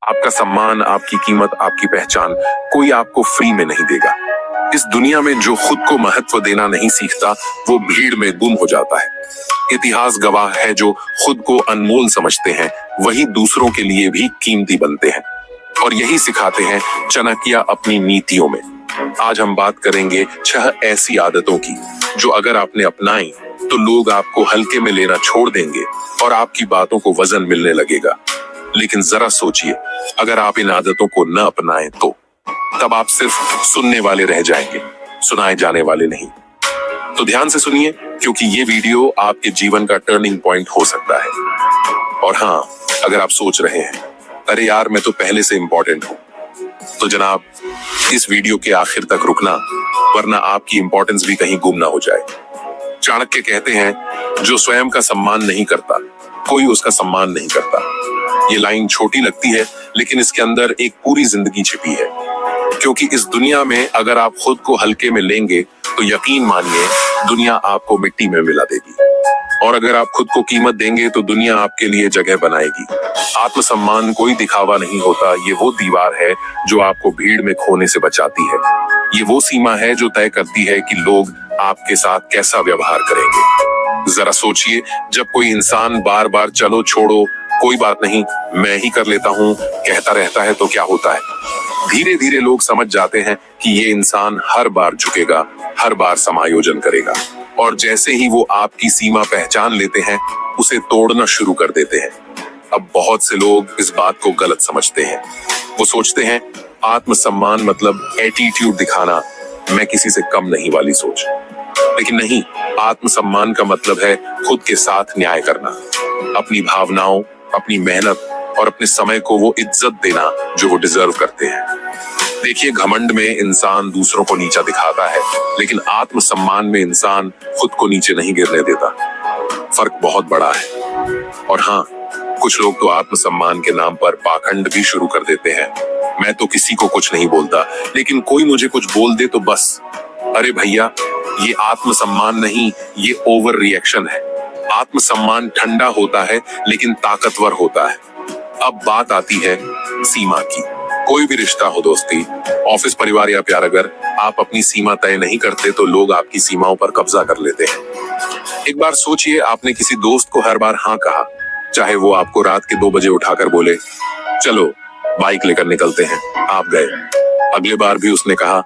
आपका सम्मान, आपकी कीमत, आपकी पहचान कोई आपको फ्री में नहीं देगा। इस दुनिया में जो खुद को महत्व देना नहीं सीखता, वो भीड़ में गुम हो जाता है। इतिहास गवाह है, जो खुद को अनमोल समझते हैं वही दूसरों के लिए भी कीमती बनते हैं। और यही सिखाते हैं चाणक्य अपनी नीतियों में। आज हम बात करेंगे 6 ऐसी आदतों की जो अगर आपने अपनाई तो लोग आपको हल्के में लेना छोड़ देंगे और आपकी बातों को वजन मिलने लगेगा। लेकिन जरा सोचिए, अगर आप इन आदतों को न अपनाएं तो तब आप सिर्फ सुनने वाले रह जाएंगे, सुनाए जाने वाले नहीं। तो ध्यान से सुनिए, क्योंकि ये वीडियो आपके जीवन का टर्निंग पॉइंट हो सकता है। और हाँ, अगर आप सोच रहे हैं अरे यार मैं तो पहले से इंपॉर्टेंट हूं, तो जनाब इस वीडियो के आखिर तक रुकना, वरना आपकी इंपॉर्टेंस भी कहीं गुम ना हो जाए। चाणक्य कहते हैं, जो स्वयं का सम्मान नहीं करता कोई उसका सम्मान नहीं करता। ये लाइन छोटी लगती है, लेकिन इसके अंदर एक पूरी जिंदगी छिपी है। क्योंकि इस दुनिया में अगर आप खुद को हल्के में लेंगे तो यकीन मानिए दुनिया आपको मिट्टी में मिला देगी। और अगर आप खुद को कीमत देंगे तो दुनिया आपके लिए जगह बनाएगी। आत्मसम्मान कोई दिखावा नहीं होता, ये वो दीवार है जो आपको भीड़ में खोने से बचाती है। ये वो सीमा है जो तय करती है कि लोग आपके साथ कैसा व्यवहार करेंगे। जरा सोचिए, जब कोई इंसान बार बार चलो छोड़ो, कोई बात नहीं, मैं ही कर लेता हूँ कहता रहता है तो क्या होता है? धीरे धीरे लोग समझ जाते हैं कि ये इंसान हर बार झुकेगा, हर बार समायोजन करेगा। और जैसे ही वो आपकी सीमा पहचान लेते हैं, उसे तोड़ना शुरू कर देते हैं। अब बहुत से लोग इस बात को गलत समझते हैं। वो सोचते हैं आत्मसम्मान मतलब एटीट्यूड दिखाना, मैं किसी से कम नहीं वाली सोच। लेकिन नहीं, आत्मसम्मान का मतलब है खुद के साथ न्याय करना, अपनी भावनाओं, अपनी मेहनत और अपने समय को वो इज्जत देना जो वो डिजर्व करते हैं। देखिए, घमंड में इंसान दूसरों को नीचा दिखाता है, लेकिन आत्मसम्मान में इंसान खुद को नीचे नहीं गिरने देता। फर्क बहुत बड़ा है। और हाँ, कुछ लोग तो आत्मसम्मान के नाम पर पाखंड भी शुरू कर देते हैं। मैं तो किसी को कुछ नहीं बोलता, लेकिन कोई मुझे कुछ बोल दे तो बस। अरे भैया, ये आत्मसम्मान नहीं, ये ओवर रिएक्शन है। आत्मसम्मान ठंडा होता है लेकिन ताकतवर होता है। अब बात आती है सीमा की। कोई भी रिश्ता हो, दोस्ती, ऑफिस, परिवार या प्यार, अगर आप अपनी सीमा तय नहीं करते तो लोग आपकी सीमाओं पर कब्जा कर लेते हैं। एक बार सोचिए, आपने किसी दोस्त को हर बार हाँ कहा, चाहे वो आपको रात के 2 बजे उठाकर बोले चलो बाइक लेकर निकलते हैं, आप गए। अगले बार भी उसने कहा,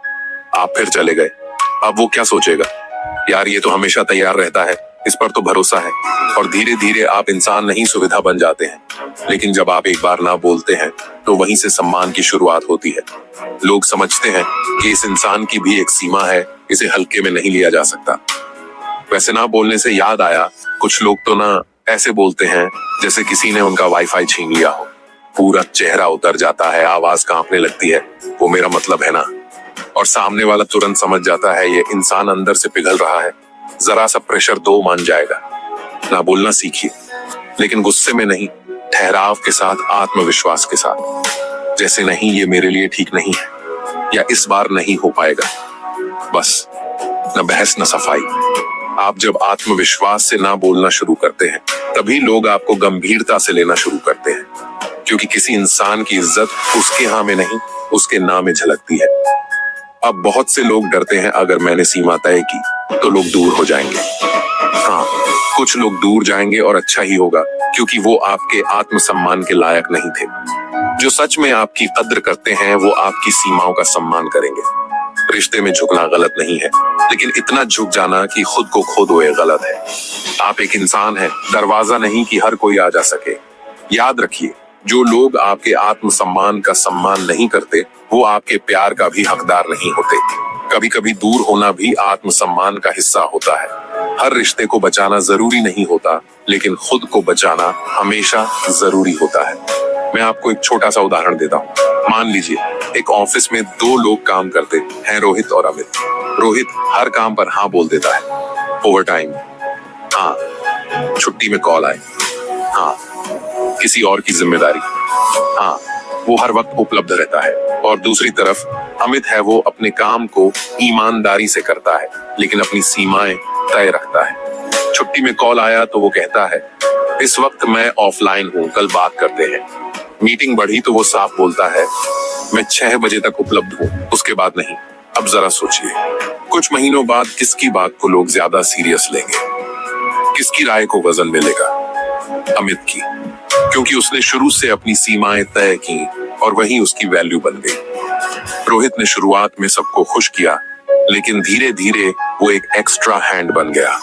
आप फिर चले गए। अब वो क्या सोचेगा? यार ये तो हमेशा तैयार रहता है, इस पर तो भरोसा है। और धीरे धीरे आप इंसान नहीं, सुविधा बन जाते हैं। लेकिन जब आप एक बार ना बोलते हैं तो वहीं से सम्मान की शुरुआत होती है। लोग समझते हैं कि इस इंसान की भी एक सीमा है, इसे हल्के में नहीं लिया जा सकता। वैसे ना बोलने से याद आया, कुछ लोग तो ना ऐसे बोलते हैं जैसे किसी ने उनका वाईफाई छीन लिया हो। पूरा चेहरा उतर जाता है, आवाज कांपने लगती है, वो मेरा मतलब है ना। और सामने वाला तुरंत समझ जाता है ये इंसान अंदर से पिघल रहा है, जरा सा प्रेशर दो मान जाएगा। ना बोलना सीखिए, लेकिन गुस्से में नहीं, ठहराव के साथ, आत्मविश्वास के साथ। जैसे नहीं, ये मेरे लिए ठीक नहीं है, या इस बार नहीं हो पाएगा। बस, न बहस न सफाई। आप जब आत्मविश्वास से ना बोलना शुरू करते हैं, तभी लोग आपको गंभीरता से लेना शुरू करते हैं। क्योंकि किसी इंसान की इज्जत उसके हाँ में नहीं, उसके ना में झलकती है। अब बहुत से लोग डरते हैं, अगर मैंने सीमा तय की तो लोग दूर हो जाएंगे। हाँ, कुछ लोग दूर जाएंगे और अच्छा ही होगा, क्योंकि वो आपके आत्मसम्मान के लायक नहीं थे। जो सच में आपकी कद्र करते हैं वो आपकी सीमाओं का सम्मान करेंगे। रिश्ते में झुकना गलत नहीं है, लेकिन इतना झुक जाना कि खुद को खो दो, ये गलत है। आप एक इंसान हैं, दरवाजा नहीं कि हर कोई आ जा सके। याद रखिए, जो लोग आपके आत्मसम्मान का सम्मान नहीं करते वो आपके प्यार का भी हकदार नहीं होते। कभी कभी दूर होना भी आत्मसम्मान का हिस्सा होता है। हर रिश्ते को बचाना जरूरी नहीं होता, लेकिन खुद को बचाना हमेशा जरूरी होता है। मैं आपको एक छोटा सा उदाहरण देता हूँ। मान लीजिए एक ऑफिस में 2 लोग काम करते हैं, रोहित और अमित। रोहित हर काम पर हाँ बोल देता है, ओवर टाइम हाँ, छुट्टी में कॉल आए हाँ, किसी और की जिम्मेदारी हाँ, वो हर वक्त उपलब्ध रहता है। और दूसरी तरफ अमित है, वो अपने काम को ईमानदारी से करता है, लेकिन अपनी सीमाएं तय रखता है। छुट्टी में कॉल आया तो वो कहता है, इस वक्त मैं ऑफलाइन हूँ, कल बात करते हैं। मीटिंग बढ़ी तो वो साफ बोलता है, मैं 6 बजे तक उपलब्ध हूँ, उसके बाद नहीं। अब जरा सोचिए, कुछ महीनों बाद किसकी बात को लोग ज्यादा सीरियस लेंगे? किसकी राय को वजन मिलेगा? अमित की, क्योंकि उसने शुरू से अपनी सीमाएं तय की और वही उसकी वैल्यू बन गई। रोहित ने शुरुआत में सबको खुश किया, लेकिन धीरे धीरे वो एक एक्स्ट्रा हैंड बन गया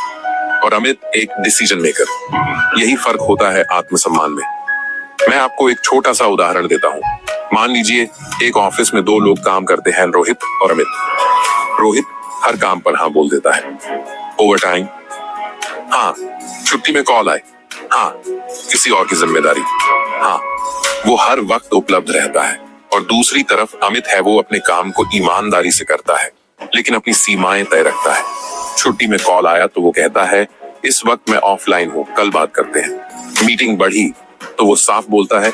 और अमित एक डिसीजन मेकर। यही फर्क होता है आत्मसम्मान में। मैं आपको एक छोटा सा उदाहरण देता हूँ। मान लीजिए एक ऑफिस में 2 लोग काम करते हैं, रोहित और अमित। रोहित हर काम पर हाँ बोल देता है। ओवर टाइम हाँ, छुट्टी में कॉल आए हाँ, किसी और की जिम्मेदारी हाँ, वो हर वक्त उपलब्ध रहता है। और दूसरी तरफ अमित है, वो अपने काम को ईमानदारी से करता है, लेकिन अपनी सीमाएं तय रखता है। छुट्टी में कॉल आया तो वो कहता है, इस वक्त मैं ऑफलाइन हूँ, कल बात करते हैं। मीटिंग बढ़ी तो वो साफ बोलता है,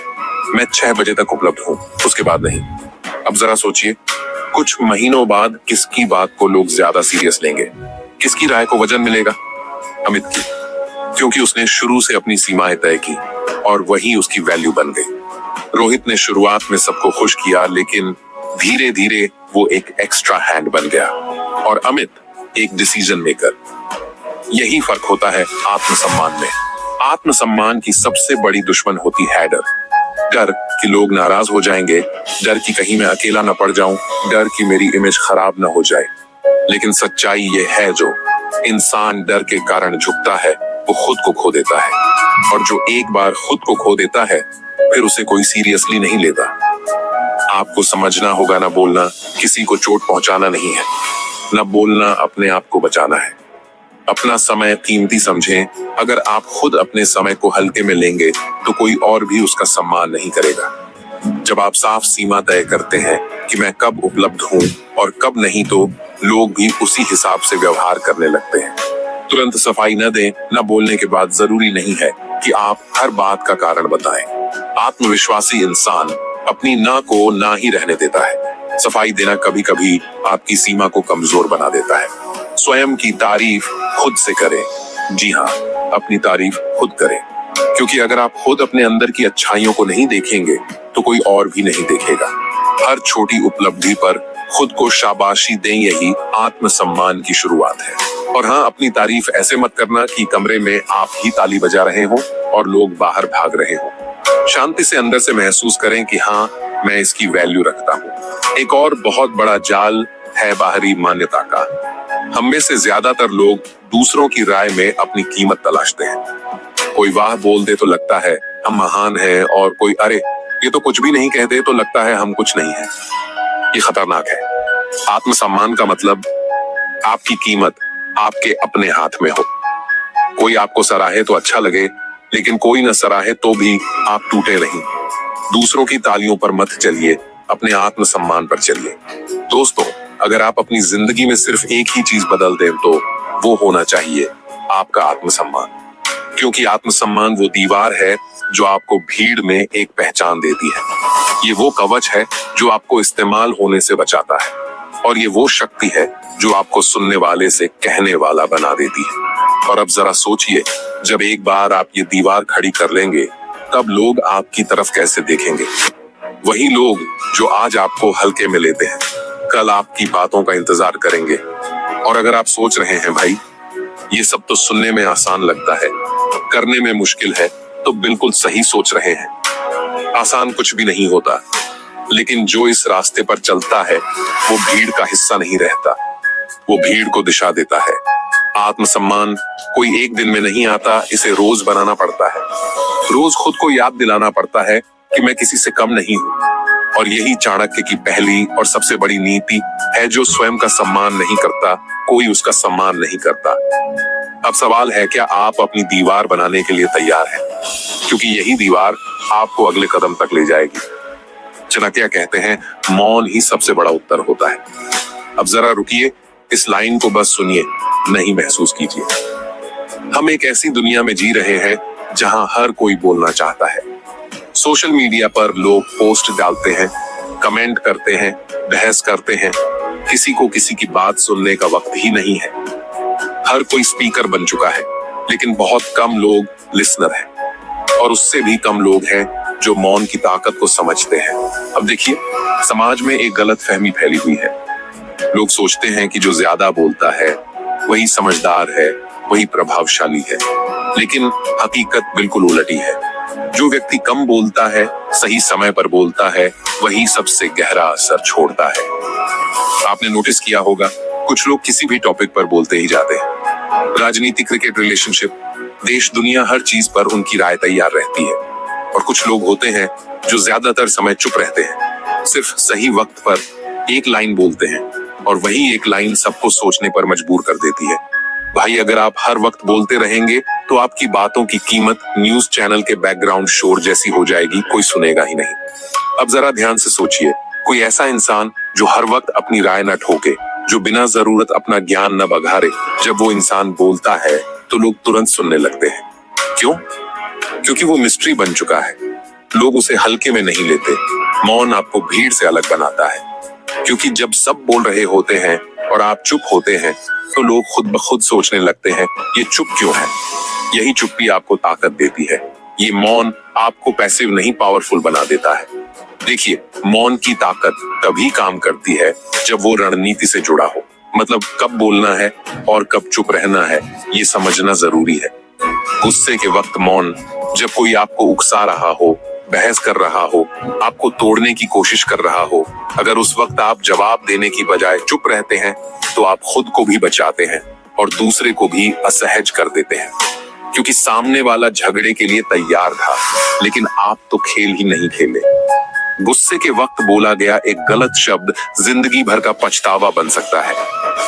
मैं 6 बजे तक उपलब्ध हूँ, उसके बाद नहीं। अब जरा सोचिए, कुछ महीनों बाद किसकी बात को लोग ज्यादा सीरियस लेंगे? किसकी राय को वजन मिलेगा? अमित की, क्योंकि उसने शुरू से अपनी सीमाएं तय की और वही उसकी वैल्यू बन गई। रोहित ने शुरुआत में सबको खुश किया, लेकिन धीरे धीरे वो एक एक्स्ट्रा हैंड बन गया और अमित एक डिसीजन मेकर। यही फर्क होता है आत्मसम्मान में। आत्मसम्मान की सबसे बड़ी दुश्मन होती है डर। डर कि लोग नाराज हो जाएंगे, डर कि कहीं मैं अकेला न पड़ जाऊं, डर कि मेरी इमेज खराब न हो जाए। लेकिन सच्चाई ये है, जो इंसान डर के कारण झुकता है वो खुद को खो देता है, और जो एक बार खुद को खो देता है फिर उसे कोई सीरियसली नहीं लेता। आपको समझना होगा, ना बोलना किसी को चोट पहुंचाना नहीं है, ना बोलना अपने आप को बचाना है। अपना समय कीमती समझें। अगर आप खुद अपने समय को हल्के में लेंगे तो कोई और भी उसका सम्मान नहीं करेगा। जब आप साफ सीमा तय करते हैं कि मैं कब उपलब्ध हूँ और कब नहीं, तो लोग भी उसी हिसाब से व्यवहार करने लगते हैं। तुरंत सफाई न दें। न बोलने के बाद जरूरी नहीं है कि आप हर बात का कारण बताएं। आत्मविश्वासी इंसान अपनी ना को ना ही रहने देता है। सफाई देना कभी कभी आपकी सीमा को कमजोर बना देता है। स्वयं की तारीफ खुद से करें। जी हाँ, अपनी तारीफ खुद करें, क्योंकि अगर आप खुद अपने अंदर की अच्छाइयों को नहीं देखेंगे तो कोई और भी नहीं देखेगा। हर छोटी उपलब्धि पर खुद को शाबाशी दें, यही आत्मसम्मान की शुरुआत है। और हाँ, अपनी तारीफ ऐसे मत करना कि कमरे में आप ही ताली बजा रहे हो और लोग बाहर भाग रहे हो। शांति से अंदर से महसूस करें कि हाँ, मैं इसकी वैल्यू रखता हूँ। एक और बहुत बड़ा जाल है बाहरी मान्यता का। हम में से ज्यादातर लोग दूसरों की राय में अपनी कीमत तलाशते हैं। कोई वाह बोल दे तो लगता है हम महान हैं, और कोई अरे ये तो कुछ भी नहीं कहते तो लगता है हम कुछ नहीं है। ये खतरनाक है। आत्मसम्मान का मतलब आपकी कीमत आपके अपने हाथ में हो। कोई आपको सराहे तो अच्छा लगे, लेकिन कोई न सराहे तो भी आप टूटे नहीं। दूसरों की तालियों पर मत चलिए, अपने आत्मसम्मान पर चलिए। दोस्तों, अगर आप अपनी जिंदगी में सिर्फ एक ही चीज बदल दें तो वो होना चाहिए आपका आत्मसम्मान। क्योंकि आत्मसम्मान वो दीवार है जो आपको भीड़ में एक पहचान देती है। ये वो कवच है जो आपको इस्तेमाल होने से बचाता है, और ये वो शक्ति है जो आपको सुनने वाले से कहने वाला बना देती है। और अब जरा सोचिए, जब एक बार आप ये दीवार खड़ी कर लेंगे तब लोग आपकी तरफ कैसे देखेंगे। वही लोग जो आज आपको हल्के में लेते हैं कल आपकी बातों का इंतजार करेंगे। और अगर आप सोच रहे हैं भाई ये सब तो सुनने में आसान लगता है, करने में मुश्किल है, तो बिल्कुल सही सोच रहे हैं। आसान कुछ भी नहीं होता, लेकिन जो इस रास्ते पर चलता है वो भीड़ का हिस्सा नहीं रहता, वो भीड़ को दिशा देता है। आत्मसम्मान कोई एक दिन में नहीं आता, इसे रोज बनाना पड़ता है। रोज खुद को याद दिलाना पड़ता है कि मैं किसी से कम नहीं हूँ। और यही चाणक्य की पहली और सबसे बड़ी नीति है, जो स्वयं का सम्मान नहीं करता कोई उसका सम्मान नहीं करता। अब सवाल है, क्या आप अपनी दीवार बनाने के लिए तैयार हैं? क्योंकि यही दीवार आपको अगले कदम तक ले जाएगी। चाणक्य कहते हैं, मौन ही सबसे बड़ा उत्तर होता है। अब जरा रुकिए, इस लाइन को बस सुनिए, नहीं महसूस कीजिए। हम एक ऐसी दुनिया में जी रहे हैं जहां हर कोई बोलना चाहता है। सोशल मीडिया पर लोग पोस्ट डालते हैं, कमेंट करते हैं, बहस करते हैं। किसी को किसी की बात सुनने का वक्त ही नहीं है। हर कोई स्पीकर बन चुका है, लेकिन बहुत कम लोग लिसनर हैं। और उससे भी कम लोग हैं जो मौन की ताकत को समझते हैं। अब देखिए, समाज में एक गलत फहमी फैली हुई है। लोग सोचते हैं कि जो ज्यादा बोलता है वही समझदार है, वही प्रभावशाली है। लेकिन हकीकत बिल्कुल उलटी है। जो व्यक्ति कम बोलता है, सही समय पर बोलता है, वही सबसे गहरा असर छोड़ता है। आपने नोटिस किया होगा, कुछ लोग किसी भी टॉपिक पर बोलते ही जाते हैं। राजनीति, क्रिकेट, रिलेशनशिप, देश दुनिया, हर चीज पर उनकी राय तैयार रहती है। और कुछ लोग होते हैं जो ज्यादातर समय चुप रहते हैं, सिर्फ सही वक्त पर एक लाइन बोलते हैं, और वही एक लाइन सबको सोचने पर मजबूर कर देती है। भाई, अगर आप हर वक्त बोलते रहेंगे तो आपकी बातों की कीमत न्यूज चैनल के बैकग्राउंड शोर जैसी हो जाएगी, कोई सुनेगा ही नहीं। अब जरा ध्यान से सोचिए, कोई ऐसा इंसान जो हर वक्त अपनी राय न ठोके, जो बिना जरूरत अपना ज्ञान न बघारे, जब वो इंसान बोलता है तो लोग तुरंत सुनने लगते हैं। क्यों? क्योंकि वो मिस्ट्री बन चुका है। लोग उसे हल्के में नहीं लेते। मौन आपको भीड़ से अलग बनाता है, क्योंकि जब सब बोल रहे होते हैं और आप चुप होते हैं तो लोग खुद ब खुद सोचने लगते हैं, ये चुप क्यों है। यही चुप्पी आपको ताकत देती है। ये मौन आपको पैसिव नहीं, पावरफुल बना देता है। देखिए, मौन की ताकत तभी काम करती है जब वो रणनीति से जुड़ा हो। मतलब कब बोलना है और कब चुप रहना है, ये समझना जरूरी है। गुस्से के वक्त मौन, जब कोई आपको उकसा रहा हो, बहस कर रहा हो, आपको तोड़ने की कोशिश कर रहा हो, अगर उस वक्त आप जवाब देने की बजाय चुप रहते हैं तो आप खुद को भी बचाते हैं और दूसरे को भी असहज कर देते हैं। क्योंकि सामने वाला झगड़े के लिए तैयार था, लेकिन आप तो खेल ही नहीं खेले। गुस्से के वक्त बोला गया एक गलत शब्द जिंदगी भर का पछतावा बन सकता है,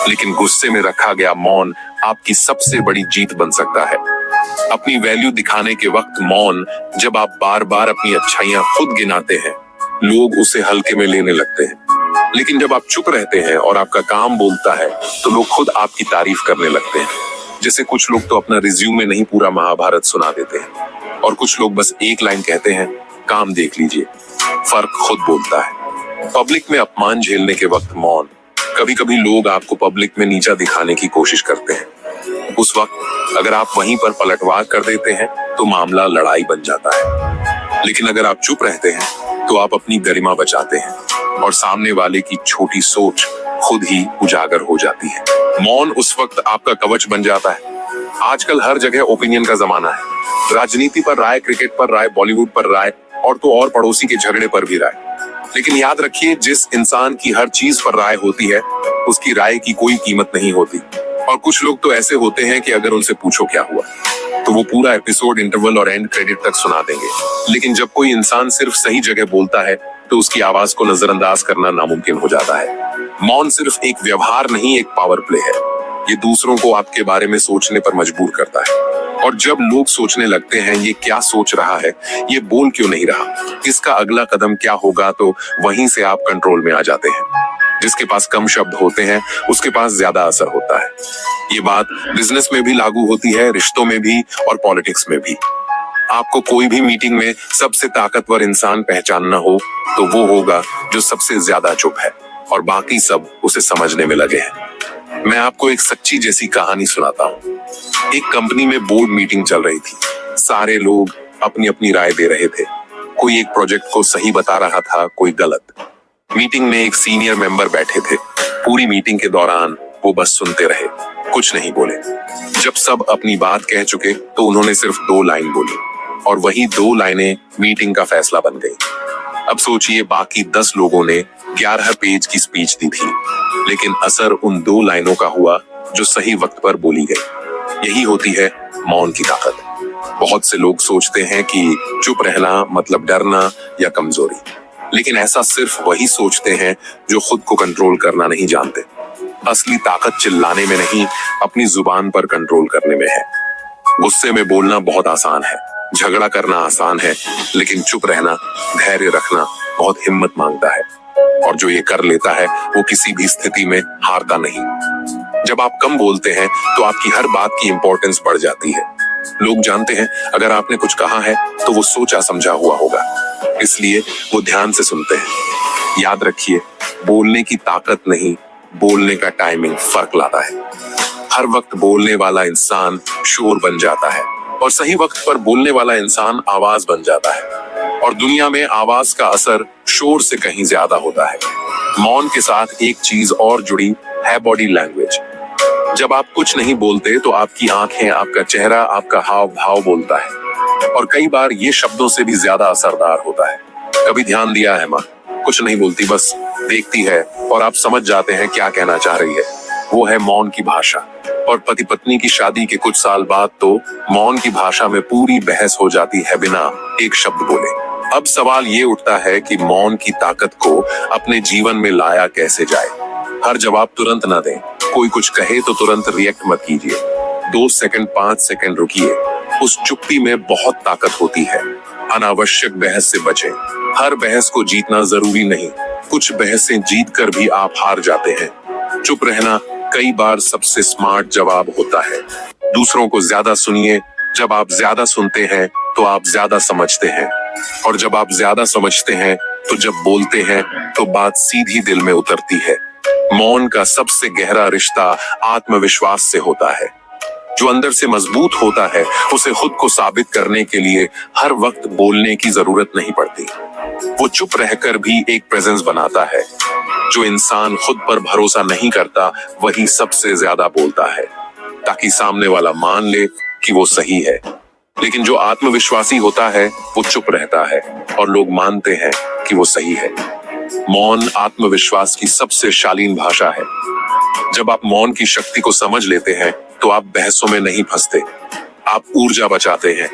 लेकिन गुस्से में रखा गया मौन आपकी सबसे बड़ी जीत बन सकता है। अपनी वैल्यू दिखाने के वक्त मौन, जब आप बार बार अपनी अच्छाइयां खुद गिनाते हैं, लोग उसे हल्के में लेने लगते हैं। लेकिन जब आप चुप रहते हैं और आपका काम बोलता है, तो लोग खुद आपकी तारीफ करने लगते हैं। जैसे कुछ लोग तो अपना रिज्यूमे नहीं, पूरा महाभारत सुना देते हैं, और कुछ लोग बस एक लाइन कहते हैं, काम देख लीजिए। फर्क खुद बोलता है। पब्लिक में अपमान झेलने के वक्त मौन, कभी कभी लोग आपको पब्लिक में नीचा दिखाने की कोशिश करते हैं। उस वक्त अगर आप वहीं पर पलटवार कर देते हैं तो मामला लड़ाई बन जाता है। लेकिन अगर आप चुप रहते हैं तो आप अपनी गरिमा बचाते हैं और सामने वाले की छोटी सोच खुद ही उजागर हो जाती है। मौन उस वक्त आपका कवच बन जाता है। आजकल हर जगह ओपिनियन का जमाना है। राजनीति पर राय, क्रिकेट पर राय, बॉलीवुड पर राय, और तो और पड़ोसी के झगड़े पर भी राय। लेकिन याद रखिए, जिस इंसान की हर चीज पर राय होती है, उसकी राय की कोई कीमत नहीं होती। और कुछ लोग तो ऐसे होते हैं कि अगर उनसे पूछो क्या हुआ, तो वो पूरा एपिसोड, इंटरवल और एंड क्रेडिट तक सुना देंगे। लेकिन जब कोई इंसान सिर्फ सही जगह बोलता है, तो उसकी आवाज को नजरअंदाज करना नामुमकिन हो जाता है। मौन सिर्फ एक व्यवहार नहीं, एक पावर प्ले है। ये दूसरों को आपके बारे में सोचने पर मजबूर करता है। और जब लोग सोचने लगते हैं, ये क्या सोच रहा है, ये बोल क्यों नहीं रहा, इसका अगला कदम क्या होगा, तो वहीं से आप कंट्रोल में आ जाते हैं। जिसके पास कम शब्द होते हैं, उसके पास ज्यादा असर होता है। ये बात बिजनेस में भी लागू होती है, रिश्तों में भी और पॉलिटिक्स में भी। आपको कोई भी मीटिंग में सबसे ताकतवर इंसान पहचानना हो, तो वो होगा जो सबसे ज्यादा चुप है और बाकी सब उसे समझने में लगे हैं। मैं आपको एक सच्ची जैसी कहानी सुनाता हूँ। एक कंपनी में बोर्ड मीटिंग चल रही थी। सारे लोग अपनी अपनी राय दे रहे थे। कोई एक प्रोजेक्ट को सही बता रहा था, कोई गलत। मीटिंग में एक सीनियर मेंबर बैठे थे। पूरी मीटिंग के दौरान वो बस सुनते रहे, कुछ नहीं बोले। जब सब अपनी बात कह चुके तो उन्होंने सिर्फ 2 लाइन बोली, और वही 2 लाइनें मीटिंग का फैसला बन गई। अब सोचिए, बाकी 10 लोगों ने 11 पेज की स्पीच दी थी, लेकिन असर उन 2 लाइनों का हुआ जो सही वक्त पर बोली गई। यही होती है मौन की ताकत। बहुत से लोग सोचते हैं कि चुप रहना मतलब डरना या कमजोरी, लेकिन ऐसा सिर्फ वही सोचते हैं जो खुद को कंट्रोल करना नहीं जानते। असली ताकत चिल्लाने में नहीं, अपनी जुबान पर कंट्रोल करने में है। गुस्से में बोलना बहुत आसान है, झगड़ा करना आसान है, लेकिन चुप रहना, धैर्य रखना बहुत हिम्मत मांगता है। और जो ये कर लेता है, वो किसी भी स्थिति में हारता नहीं। जब आप कम बोलते हैं तो आपकी हर बात की इंपॉर्टेंस बढ़ जाती है। लोग जानते हैं अगर आपने कुछ कहा है तो वो सोचा समझा हुआ होगा, इसलिए वो ध्यान से सुनते हैं। याद रखिए, बोलने की ताकत नहीं, बोलने का टाइमिंग फर्क लाता है। हर वक्त बोलने वाला इंसान शोर बन जाता है, और सही वक्त पर बोलने वाला इंसान आवाज बन जाता है। और दुनिया में आवाज का असर शोर से कहीं ज्यादा होता है। मौन के साथ एक चीज और जुड़ी है, बॉडी लैंग्वेज। जब आप कुछ नहीं बोलते तो आपकी आंखें, आपका चेहरा, आपका हाव भाव बोलता है, और कई बार ये शब्दों से भी ज्यादा असरदार होता है। कभी ध्यान दिया है माँ कुछ नहीं बोलती, बस देखती है और आप समझ जाते हैं क्या कहना चाह रही है। वो है मौन की भाषा। और पति पत्नी की शादी के कुछ साल बाद तो मौन की भाषा में पूरी बहस हो जाती है बिना एक शब्द बोले। अब सवाल ये उठता है कि मौन की ताकत को अपने जीवन में लाया कैसे जाए। हर जवाब तुरंत ना दें। कोई कुछ कहे तो तुरंत रिएक्ट मत कीजिए। 2 सेकंड 5 सेकंड रुकिए। उस चुप्पी में बहुत ताकत होती है। अनावश्यक बहस से बचें। हर बहस को जीतना जरूरी नहीं। कुछ बहसें जीत कर भी आप हार जाते हैं। चुप रहना कई बार सबसे स्मार्ट जवाब होता है। दूसरों को ज्यादा सुनिए। जब आप ज्यादा सुनते हैं तो आप ज्यादा समझते हैं, और जब आप ज्यादा समझते हैं तो जब बोलते हैं तो बात सीधी दिल में उतरती है। मौन का सबसे गहरा रिश्ता आत्मविश्वास से होता है। जो अंदर से मजबूत होता है उसे खुद को साबित करने के लिए हर वक्त बोलने की जरूरत नहीं पड़ती। वो चुप रहकर भी एक प्रेजेंस बनाता है। जो इंसान खुद पर भरोसा नहीं करता वही सबसे ज्यादा बोलता है, ताकि सामने वाला मान ले कि वो सही है। लेकिन जो आत्मविश्वासी होता है वो चुप रहता है और लोग मानते हैं कि वो सही है। मौन आत्मविश्वास की सबसे शालीन भाषा है। जब आप मौन की शक्ति को समझ लेते हैं तो आप बहसों में नहीं फंसते। आप ऊर्जा बचाते हैं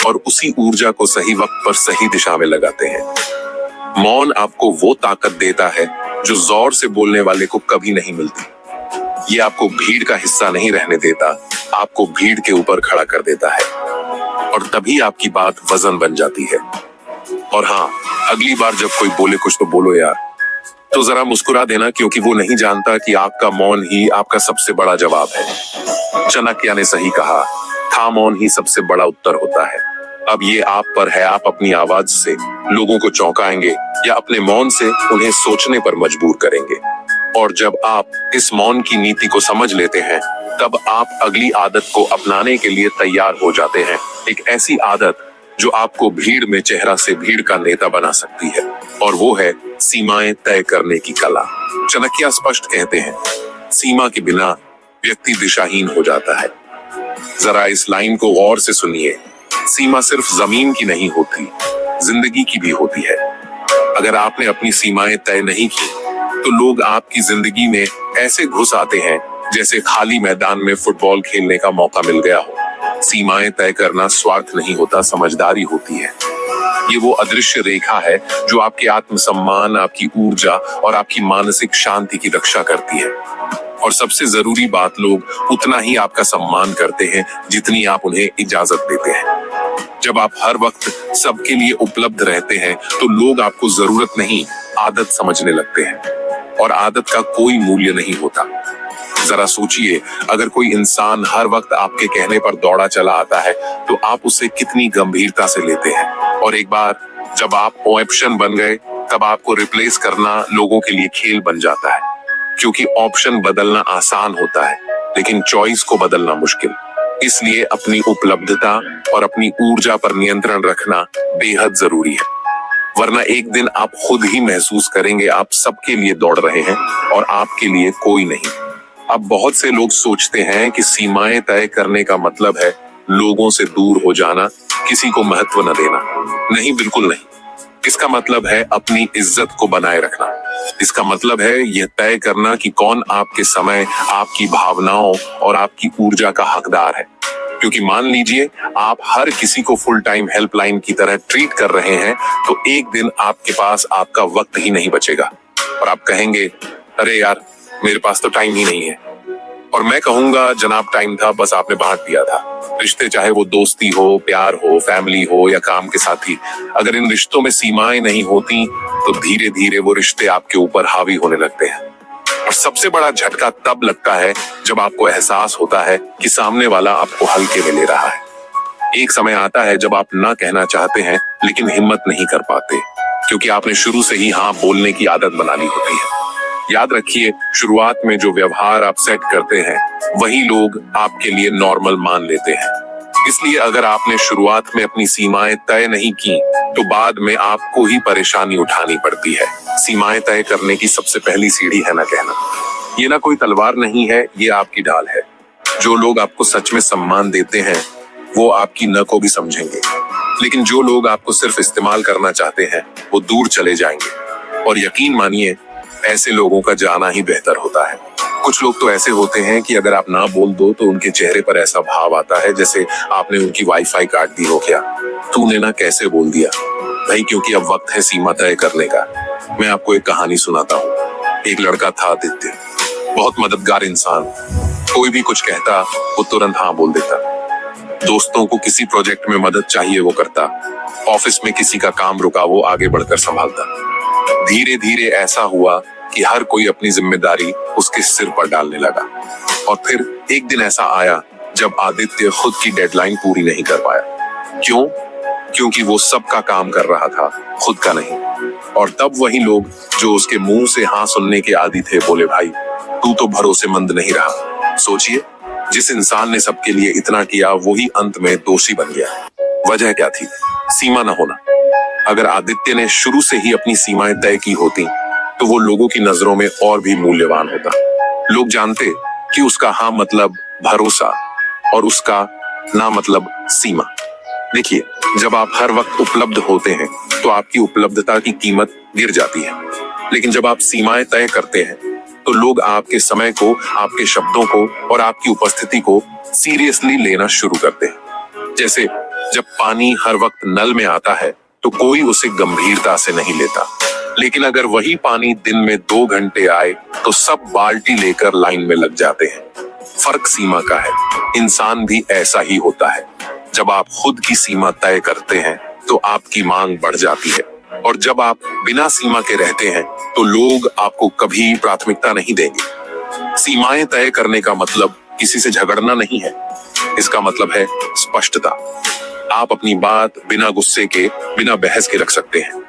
और उसी ऊर्जा को सही वक्त पर सही दिशा में लगाते हैं। मौन आपको वो ताकत देता है जो जोर से बोलने वाले को कभी नहीं मिलती। ये आपको भीड़ का हिस्सा नहीं रहने देता, आपको भीड़ के ऊपर खड़ा कर देता है, और तभी आपकी बात वजन बन जाती है। और हाँ, अगली बार जब कोई बोले कुछ तो बोलो यार, तो जरा मुस्कुरा देना, क्योंकि वो नहीं जानता कि आपका मौन ही आपका सबसे बड़ा जवाब है। चाणक्य ने सही कहा था, मौन ही सबसे बड़ा उत्तर होता है। अब ये आप पर है, आप अपनी आवाज से लोगों को चौंकाएंगे या अपने मौन से उन्हें सोचने पर मजबूर करेंगे। और जब आप इस मौन की नीति को समझ लेते हैं तब आप अगली आदत को अपनाने के लिए तैयार हो जाते हैं। एक ऐसी आदत जो आपको भीड़ में चेहरा से भीड़ का नेता बना सकती है, और वो है सीमाएं तय करने की कला। चाणक्य स्पष्ट कहते हैं, सीमा के बिना व्यक्ति दिशाहीन हो जाता है। जरा इस लाइन को गौर से सुनिए। सीमा सिर्फ जमीन की नहीं होती, जिंदगी की भी होती है। अगर आपने अपनी सीमाएं तय नहीं की तो लोग आपकी जिंदगी में ऐसे घुस आते हैं जैसे खाली मैदान में फुटबॉल खेलने का मौका मिल गया हो। सीमाएं तय करना स्वार्थ नहीं होता, समझदारी होती है। ये वो अदृश्य रेखा है जो आपके आत्मसम्मान, आपकी ऊर्जा और आपकी मानसिक शांति की रक्षा करती है। और सबसे जरूरी बात, लोग उतना ही आपका सम्मान करते हैं जितनी आप उन्हें इजाजत देते हैं। जब आप हर वक्त सबके लिए उपलब्ध रहते हैं तो लोग आपको जरूरत नहीं, आदत समझने लगते हैं, और आदत का कोई मूल्य नहीं होता। जरा सोचिए, अगर कोई इंसान हर वक्त आपके कहने पर दौड़ा चला आता है तो आप उसे कितनी गंभीरता से लेते हैं। और एक बार जब आप ऑप्शन बन गए तब आपको रिप्लेस करना लोगों के लिए खेल बन जाता है, क्योंकि ऑप्शन बदलना आसान होता है लेकिन चॉइस को बदलना मुश्किल। इसलिए अपनी उपलब्धता और अपनी ऊर्जा पर नियंत्रण रखना बेहद जरूरी है, वरना एक दिन आप खुद ही महसूस करेंगे आप सबके लिए दौड़ रहे हैं और आपके लिए कोई नहीं। अब बहुत से लोग सोचते हैं कि सीमाएं तय करने का मतलब है लोगों से दूर हो जाना, किसी को महत्व न देना। नहीं, बिल्कुल नहीं। इसका मतलब है अपनी इज्जत को बनाए रखना। इसका मतलब है यह तय करना कि कौन आपके समय, आपकी भावनाओं और आपकी ऊर्जा का हकदार है। क्योंकि मान लीजिए आप हर किसी को फुल टाइम हेल्पलाइन की तरह ट्रीट कर रहे हैं तो एक दिन आपके पास आपका वक्त ही नहीं बचेगा और आप कहेंगे, अरे यार मेरे पास तो टाइम ही नहीं है। और मैं कहूंगा, जनाब टाइम था, बस आपने बांट दिया था। रिश्ते, चाहे वो दोस्ती हो, प्यार हो, फैमिली हो या काम के साथी, अगर इन रिश्तों में सीमाएं नहीं होती तो धीरे धीरे वो रिश्ते आपके ऊपर हावी होने लगते हैं। और सबसे बड़ा झटका तब लगता है जब आपको एहसास होता है कि सामने वाला आपको हल्के में ले रहा है। एक समय आता है जब आप ना कहना चाहते हैं लेकिन हिम्मत नहीं कर पाते, क्योंकि आपने शुरू से ही हाँ बोलने की आदत बना ली होती है। याद रखिए, शुरुआत में जो व्यवहार आप सेट करते हैं वही लोग आपके लिए नॉर्मल मान लेते हैं। इसलिए अगर आपने शुरुआत में अपनी सीमाएं तय नहीं की तो बाद में आपको ही परेशानी उठानी पड़ती है। सीमाएं तय करने की सबसे पहली सीढ़ी है ना कहना। ये ना कोई तलवार नहीं है, ये आपकी ढाल है। जो लोग आपको सच में सम्मान देते हैं वो आपकी न को भी समझेंगे, लेकिन जो लोग आपको सिर्फ इस्तेमाल करना चाहते हैं वो दूर चले जाएंगे। और यकीन मानिए, ऐसे लोगों का जाना ही बेहतर होता है। कुछ लोग तो ऐसे होते हैं कि अगर आप ना बोल दो तो उनके चेहरे पर ऐसा भाव आता है जैसे आपने उनकी वाईफाई काट दी हो। क्या तूने ना कैसे बोल दिया भाई? क्योंकि अब वक्त है सीमा तय करने का। मैं आपको एक कहानी सुनाता हूँ। एक लड़का था आदित्य, बहुत मददगार इंसान। कोई भी कुछ कहता वो तुरंत हाँ बोल देता। दोस्तों को किसी प्रोजेक्ट में मदद चाहिए वो करता, ऑफिस में किसी का काम रुका वो आगे बढ़कर संभालता। धीरे धीरे ऐसा हुआ कि हर कोई अपनी जिम्मेदारी उसके सिर पर डालने लगा। और फिर एक दिन ऐसा आया जब आदित्य खुद की डेडलाइन पूरी नहीं कर पाया। क्यों? क्योंकि वो सबका काम कर रहा था, खुद का नहीं। और तब वही लोग जो उसके मुंह से हाँ सुनने के आदी थे बोले, भाई तू तो भरोसेमंद नहीं रहा। सोचिए, जिस इंसान ने सबके लिए इतना किया वही अंत में दोषी बन गया। वजह क्या थी? सीमा न होना। अगर आदित्य ने शुरू से ही अपनी सीमाएं तय की होती तो वो लोगों की नजरों में और भी मूल्यवान होता। लोग जानते कि उसका हाँ मतलब भरोसा और उसका ना मतलब सीमा। देखिए, जब आप हर वक्त उपलब्ध होते हैं तो आपकी उपलब्धता की कीमत गिर जाती है, लेकिन जब आप सीमाएं तय करते हैं तो लोग आपके समय को, आपके शब्दों को और आपकी उपस्थिति को सीरियसली लेना शुरू करते हैं। जैसे जब पानी हर वक्त नल में आता है तो कोई उसे गंभीरता से नहीं लेता, लेकिन अगर वही पानी दिन में 2 घंटे आए तो सब बाल्टी लेकर लाइन में लग जाते हैं। फर्क सीमा का है। इंसान भी ऐसा ही होता है। जब आप खुद की सीमा तय करते हैं तो आपकी मांग बढ़ जाती है, और जब आप बिना सीमा के रहते हैं तो लोग आपको कभी प्राथमिकता नहीं देंगे। सीमाएं तय करने का मतलब किसी से झगड़ना नहीं है, इसका मतलब है स्पष्टता। आप अपनी बात बिना गुस्से के, बिना बहस के रख सकते हैं।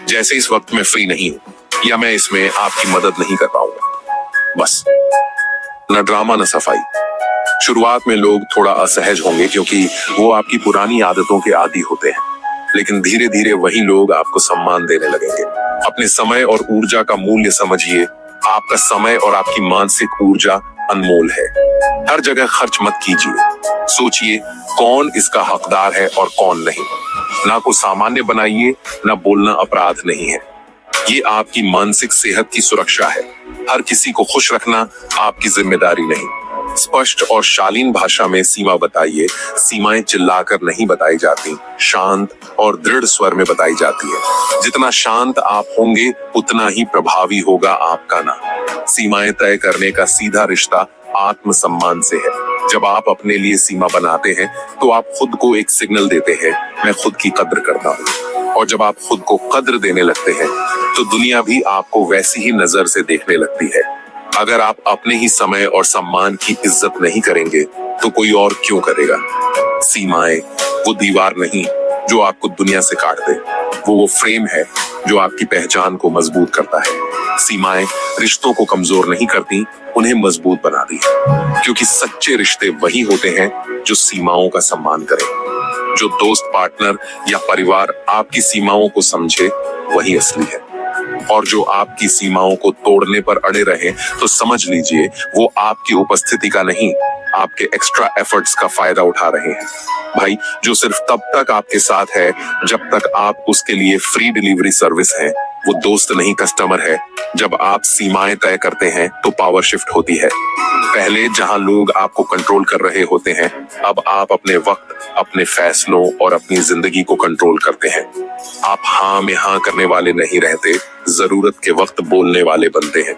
जैसे इस वक्त मैं फ्री नहीं हूं या मैं इसमें आपकी मदद नहीं कर पाऊंगा। बस, न ड्रामा न सफाई। शुरुआत में लोग थोड़ा असहज होंगे क्योंकि वो आपकी पुरानी आदतों के आदी होते हैं, लेकिन धीरे धीरे वही लोग आपको सम्मान देने लगेंगे। अपने समय और ऊर्जा का मूल्य समझिए। आपका समय और आपकी मानसिक ऊर्जा अनमोल है। हर जगह खर्च मत कीजिए। सोचिए कौन इसका हकदार है और कौन नहीं। ना को सामान्य बनाइए, ना बोलना अपराध नहीं है। ये आपकी मानसिक सेहत की सुरक्षा है। हर किसी को खुश रखना आपकी जिम्मेदारी नहीं। स्पष्ट और शालीन भाषा में सीमा बताइए। सीमाएं चिल्लाकर नहीं बताई जाती, शांत और दृढ़ स्वर में बताई जाती है। जितना शांत आप होंगे उतना ही प्रभावी होगा आपका ना। सीमाएं तय करने का सीधा रिश्ता आत्मसम्मान से है। जब आप अपने लिए सीमा बनाते हैं तो आप खुद को एक सिग्नल देते हैं, मैं खुद की कद्र करता हूँ। और जब आप खुद को कद्र देने लगते हैं तो दुनिया भी आपको वैसी ही नजर से देखने लगती है। अगर आप अपने ही समय और सम्मान की इज्जत नहीं करेंगे तो कोई और क्यों करेगा? सीमाएं वो दीवार नहीं जो आपको दुनिया से काट दे, वो फ्रेम है जो आपकी पहचान को मजबूत करता है। सीमाएं रिश्तों को कमजोर नहीं करती, उन्हें मजबूत बनाती है। क्योंकि सच्चे रिश्ते वही होते हैं जो सीमाओं का सम्मान करें। जो दोस्त, पार्टनर या परिवार आपकी सीमाओं को समझे वही असली है। और जो आपकी सीमाओं को तोड़ने पर अड़े रहे तो समझ लीजिए वो आपकी उपस्थिति का नहीं, आपके एक्स्ट्रा एफर्ट्स का फायदा उठा रहे हैं। भाई, जो सिर्फ तब तक आपके साथ है जब तक आप उसके लिए फ्री डिलीवरी सर्विस है, वो दोस्त नहीं कस्टमर है। जब आप सीमाएं तय करते हैं तो पावर शिफ्ट होती है। पहले जहां लोग आपको कंट्रोल कर रहे होते हैं, अब आप अपने वक्त, अपने फैसलों और अपनी जिंदगी को कंट्रोल करते हैं। आप हाँ में हाँ करने वाले नहीं रहते, जरूरत के वक्त बोलने वाले बनते हैं।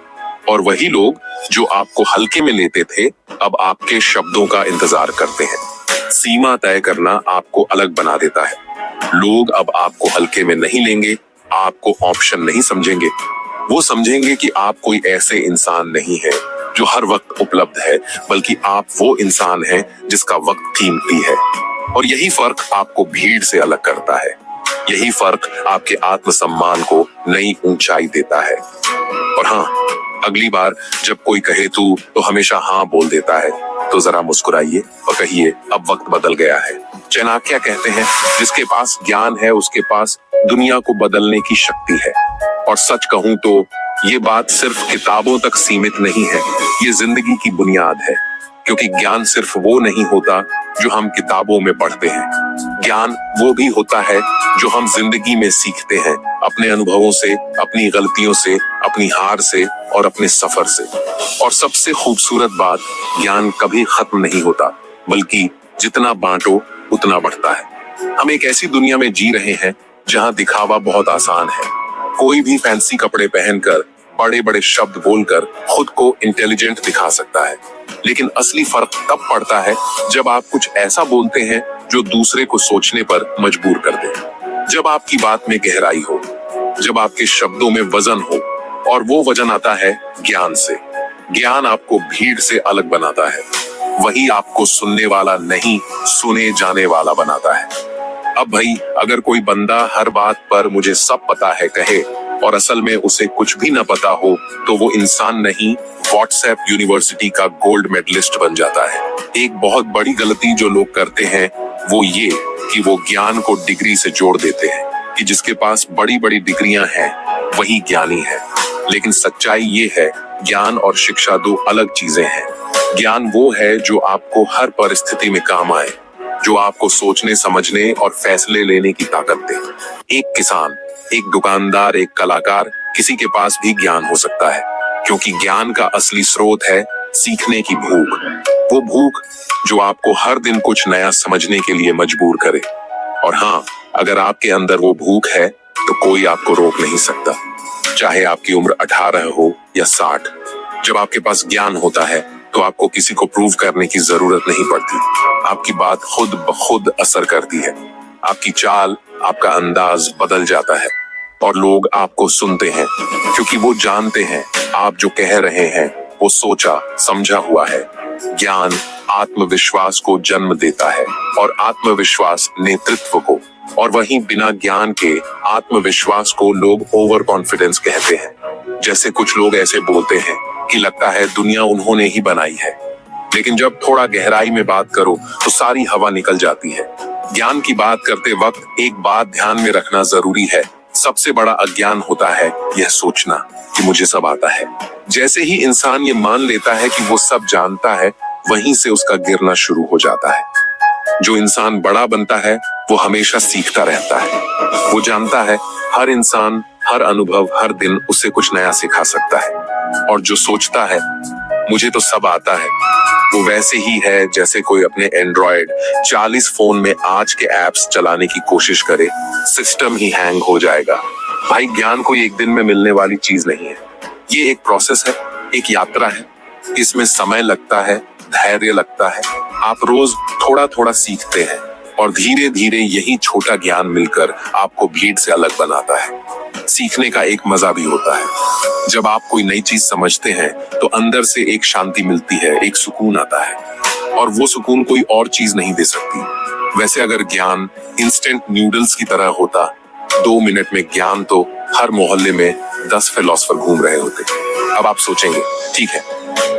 और वही लोग जो आपको हल्के में लेते थे अब आपके शब्दों का इंतजार करते हैं। सीमा तय करना आपको अलग बना देता है। लोग अब आपको हल्के में नहीं लेंगे, आपको ऑप्शन नहीं समझेंगे। वो समझेंगे कि आप कोई ऐसे इंसान नहीं है जो हर वक्त उपलब्ध है, बल्कि आप वो इंसान हैं जिसका वक्त कीमती है। और यही फर्क आपको भीड़ से अलग करता है। यही फर्क आपके आत्मसम्मान को नई ऊंचाई देता है। और हाँ, अगली बार जब कोई कहे तू तो हमेशा हाँ बोल देता है, तो जरा मुस्कुराइए और कहिए अब वक्त बदल गया है। चाणक्य कहते हैं जिसके पास ज्ञान है उसके पास दुनिया को बदलने की शक्ति है। और सच कहूं तो ये बात सिर्फ किताबों तक सीमित नहीं है, ये जिंदगी की बुनियाद है। क्योंकि ज्ञान सिर्फ वो नहीं होता जो हम किताबों में पढ़ते हैं, ज्ञान वो भी होता है जो हम जिंदगी में सीखते हैं, अपने अनुभवों से, अपनी गलतियों से, अपनी हार से और अपने सफर से। और सबसे खूबसूरत बात, ज्ञान कभी खत्म नहीं होता, बल्कि जितना बांटो उतना बढ़ता है। हम एक ऐसी दुनिया में जी रहे हैं जहां दिखावा बहुत आसान है। कोई भी फैंसी कपड़े पहनकर, बड़े बड़े शब्द बोलकर खुद को इंटेलिजेंट दिखा सकता है, लेकिन असली फर्क तब पड़ता है जब आप कुछ ऐसा बोलते हैं जो दूसरे को सोचने पर मजबूर कर दे, जब आपकी बात में गहराई हो, जब आपके शब्दों में वजन हो। और वो वजन आता है ज्ञान से। ज्ञान आपको भीड़ से अलग बनाता है, वही आपको सुनने वाला नहीं, सुने जाने वाला बनाता है। अब भाई, अगर कोई बंदा हर बात पर मुझे सब पता है कहे और असल में उसे कुछ भी न पता हो, तो वो इंसान नहीं, व्हाट्सएप यूनिवर्सिटी का गोल्ड मेडलिस्ट बन जाता है। एक बहुत बड़ी गलती जो लोग करते हैं वो ये कि वो ज्ञान को डिग्री से जोड़ देते हैं कि जिसके पास बड़ी बड़ी डिग्रियां हैं वही ज्ञानी है। लेकिन सच्चाई ये है, ज्ञान और शिक्षा दो अलग चीजें हैं। ज्ञान वो है जो आपको हर परिस्थिति में काम आए, जो आपको सोचने, समझने और फैसले लेने की ताकत दे। एक किसान, एक दुकानदार, एक कलाकार, किसी के पास भी ज्ञान हो सकता है, क्योंकि ज्ञान का असली स्रोत है सीखने की भूख। वो भूख जो आपको हर दिन कुछ नया समझने के लिए मजबूर करे। और हाँ, अगर आपके अंदर वो भूख है तो कोई आपको रोक नहीं सकता, चाहे आपकी उम्र 18 हो या 60। जब आपके पास ज्ञान होता है तो आपको किसी को प्रूव करने की जरूरत नहीं पड़ती। आपकी बात खुद ब खुद असर करती है, आपकी चाल, आपका अंदाज बदल जाता है और लोग आपको सुनते हैं, क्योंकि वो जानते हैं आप जो कह रहे हैं वो सोचा समझा हुआ है। ज्ञान आत्मविश्वास को जन्म देता है और आत्मविश्वास नेतृत्व को, और वहीं बिना ज्ञान के आत्मविश्वास को लोग ओवर कॉन्फिडेंस कहते हैं। जैसे कुछ लोग ऐसे बोलते हैं कि लगता है दुनिया उन्होंने ही बनाई है, लेकिन जब थोड़ा गहराई में बात करो तो सारी हवा निकल जाती है। ज्ञान की बात करते वक्त एक बात ध्यान में रखना जरूरी है, सबसे बड़ा अज्ञान होता है यह सोचना कि मुझे सब आता है। जैसे ही इंसान ये मान लेता है कि वो सब जानता है, वहीं से उसका गिरना शुरू हो जाता है। जो इंसान बड़ा बनता है वो हमेशा सीखता रहता है। वो जानता है हर इंसान, हर अनुभव, हर दिन उसे कुछ नया सिखा सकता है। और जो सोचता है मुझे तो सब आता है, वो वैसे ही है जैसे कोई अपने एंड्रॉयड 40 फोन में आज के एप्स चलाने की कोशिश करे, सिस्टम ही हैंग हो जाएगा। भाई, ज्ञान कोई एक दिन में मिलने वाली चीज नहीं है, ये एक प्रोसेस है, एक यात्रा है। इसमें समय लगता है, धैर्य लगता है। आप रोज थोड़ा थोड़ा सीखते हैं और धीरे धीरे यही छोटा ज्ञान मिलकर आपको भीड़ से अलग बनाता है। सीखने का एक मजा भी होता है। जब आप कोई नई चीज समझते हैं तो अंदर से एक शांति मिलती है, एक सुकून आता है, और वो सुकून कोई और चीज नहीं दे सकती। वैसे अगर ज्ञान इंस्टेंट नूडल्स की तरह होता, 2 मिनट में ज्ञान, तो हर मोहल्ले में 10 फिलोसोफर घूम रहे होते। अब आप सोचेंगे, ठीक है,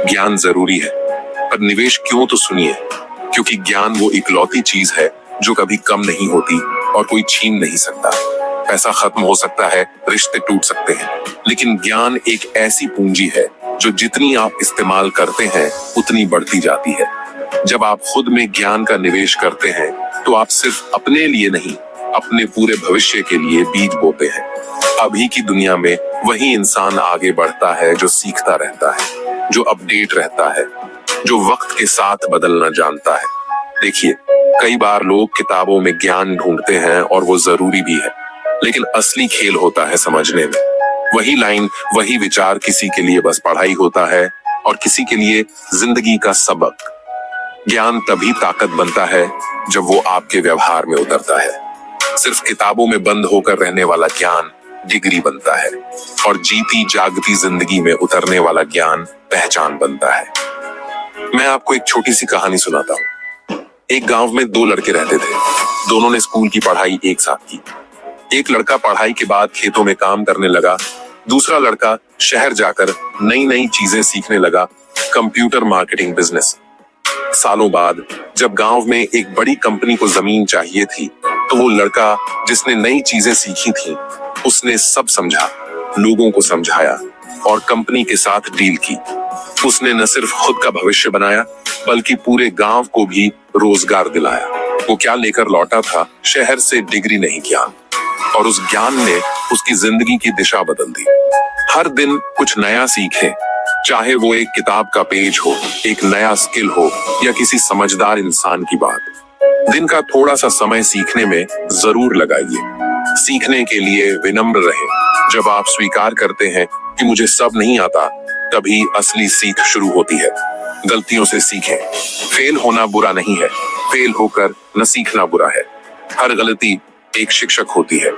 ज्ञान जरूरी है, पर निवेश क्यों? तो सुनिए, क्योंकि ज्ञान वो इकलौती चीज है जो कभी कम नहीं होती और कोई छीन नहीं सकता। पैसा खत्म हो सकता है, रिश्ते टूट सकते हैं, लेकिन ज्ञान एक ऐसी पूंजी है जो जितनी आप इस्तेमाल करते हैं उतनी बढ़ती जाती है। जब आप खुद में ज्ञान का निवेश करते हैं तो आप सिर्फ अपने लिए नहीं, अपने पूरे भविष्य के लिए बीज बोते हैं। अभी की दुनिया में वही इंसान आगे बढ़ता है जो सीखता रहता है, जो अपडेट रहता है, जो वक्त के साथ बदलना जानता है। देखिए, कई बार लोग किताबों में ज्ञान ढूंढते हैं और वो जरूरी भी है, लेकिन असली खेल होता है समझने में। वही लाइन, वही विचार किसी के लिए बस पढ़ाई होता है और किसी के लिए जिंदगी का सबक। ज्ञान तभी ताकत बनता है जब वो आपके व्यवहार में उतरता है। सिर्फ किताबों में बंद होकर रहने वाला ज्ञान डिग्री बनता है, और जीती जागती जिंदगी में उतरने वाला ज्ञान पहचान बनता है। मैं आपको एक छोटी सी कहानी सुनाता हूँ। एक गांव में 2 लड़के रहते थे। दोनों ने स्कूल की पढ़ाई एक साथ की। एक लड़का पढ़ाई के बाद खेतों में काम करने लगा, दूसरा लड़का शहर जाकर नई नई चीजें सीखने लगा, कंप्यूटर मार्केटिंग बिजनेस। सालों बाद जब गांव में एक बड़ी कंपनी को जमीन चाहिए थी, तो वो लड़का जिसने नई चीजें सीखी थी, उसने सब समझा, लोगों को समझाया और कंपनी के साथ डील की। उसने न सिर्फ खुद का भविष्य बनाया, बल्कि पूरे गांव को भी रोजगार दिलाया। वो क्या लेकर लौटा था? शहर से डिग्री नहीं, ज्ञान। और उस ज्ञान ने उसकी जिंदगी की दिशा बदल दी। हर दिन कुछ नया सीखे, चाहे वो एक किताब का पेज हो, एक नया स्किल हो या किसी समझदार इंसान की बात। दिन का थोड़ा सा समय सीखने में जरूर लगाइए। सीखने के लिए विनम्र रहें। जब आप स्वीकार करते हैं कि मुझे सब नहीं आता, तभी असली सीख शुरू होती है। गलतियों से सीखें। फेल होना बुरा नहीं है, फेल होकर न सीखना बुरा है। हर गलती एक शिक्षक होती है।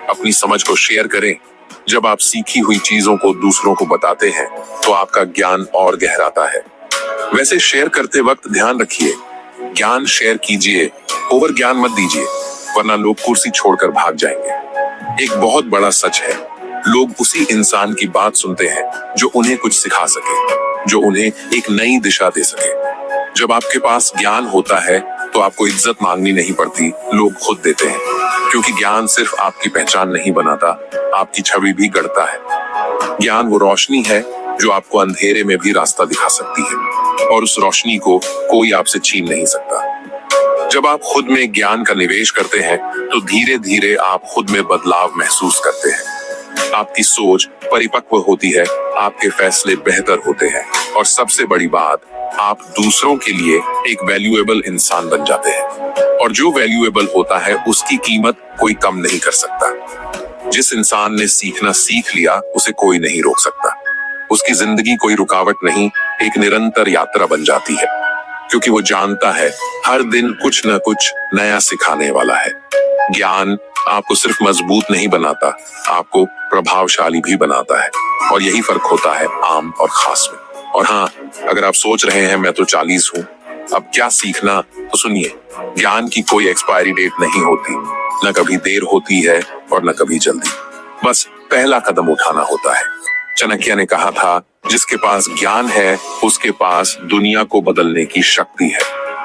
अपनी समझ को शेयर करें। जब आप सीखी हुई चीजों को दूसरों को बताते हैं, तो आपका ज्ञान और गहराता है। वैसे शेयर करते वक्त ध्यान रखिए, ज्ञान शेयर कीजिए, ओवर ज्ञान मत दीजिए, वरना लोग कुर्सी छोड़कर भाग जाएंगे। एक बहुत बड़ा सच है, लोग उसी इंसान की बात सुनते हैं जो उन्हें कुछ सिखा सके, जो उन्हें एक नई दिशा दे सके। जब आपके पास ज्ञान होता है, तो आपको इज्जत मांगनी नहीं पड़ती, लोग खुद देते हैं। क्योंकि ज्ञान सिर्फ आपकी पहचान नहीं बनाता, आपकी छवि भी गढ़ता है। ज्ञान वो रोशनी है जो आपको अंधेरे में भी रास्ता दिखा सकती है, और उस रोशनी को कोई आपसे छीन नहीं सकता। जब आप खुद में ज्ञान का निवेश करते हैं, तो धीरे धीरे आप खुद में बदलाव महसूस करते हैं। आपकी सोच परिपक्व होती है, आपके फैसले बेहतर होते हैं, और सबसे बड़ी बात, आप दूसरों के लिए एक वैल्यूएबल इंसान बन जाते हैं। और जो वैल्यूएबल होता है, उसकी कीमत कोई कम नहीं कर सकता। जिस इंसान ने सीखना सीख लिया, उसे कोई नहीं रोक सकता। उसकी जिंदगी कोई रुकावट नहीं, एक निरंतर यात्रा बन जाती है, क्योंकि वो जानता है हर दिन कुछ न कुछ नया सिखाने वाला है। ज्ञान आपको सिर्फ मजबूत नहीं बनाता, आपको प्रभावशाली भी बनाता है। और यही फर्क होता है आम और खास में। और हाँ, अगर आप सोच रहे हैं मैं तो 40 हूँ, अब क्या सीखना, तो सुनिए, ज्ञान की कोई एक्सपायरी डेट नहीं होती, न कभी देर होती है और न कभी जल्दी। बस पहला कदम उठाना होता है। चाणक्य ने कहा था, जिसके पास ज्ञान है, उसके पास दुनिया को बदलने की शक्ति है।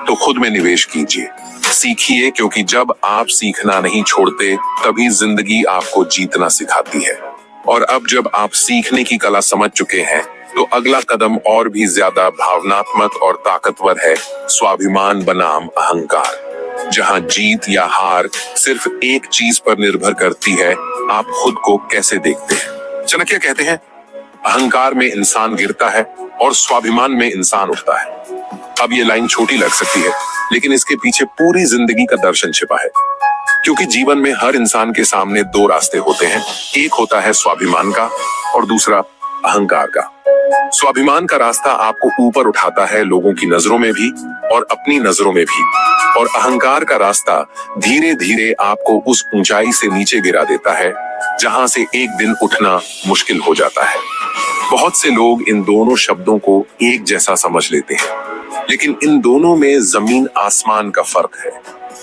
तो खुद में निवेश कीजिए, सीखिए, क्योंकि जब आप सीखना नहीं छोड़ते, तभी जिंदगी आपको जीतना सिखाती है। और अब जब आप सीखने की कला समझ चुके हैं, तो अगला कदम और भी ज्यादा भावनात्मक और ताकतवर है, स्वाभिमान बनाम अहंकार। जहां जीत या हार सिर्फ एक चीज पर निर्भर करती है, आप खुद को कैसे देखते हैं। चाणक्य कहते हैं, अहंकार में इंसान गिरता है और स्वाभिमान में इंसान उठता है। अब ये लाइन छोटी लग सकती है, लेकिन इसके पीछे पूरी जिंदगी का दर्शन छिपा है। क्योंकि जीवन में हर इंसान के सामने दो रास्ते होते हैं, एक होता है स्वाभिमान का और दूसरा अहंकार का। स्वाभिमान का रास्ता आपको ऊपर उठाता है, लोगों की नजरों में भी और अपनी नजरों में भी। और अहंकार का रास्ता धीरे धीरे आपको उस ऊंचाई से नीचे गिरा देता है, जहां से एक दिन उठना मुश्किल हो जाता है। बहुत से लोग इन दोनों शब्दों को एक जैसा समझ लेते हैं, लेकिन इन दोनों में जमीन आसमान का फर्क है।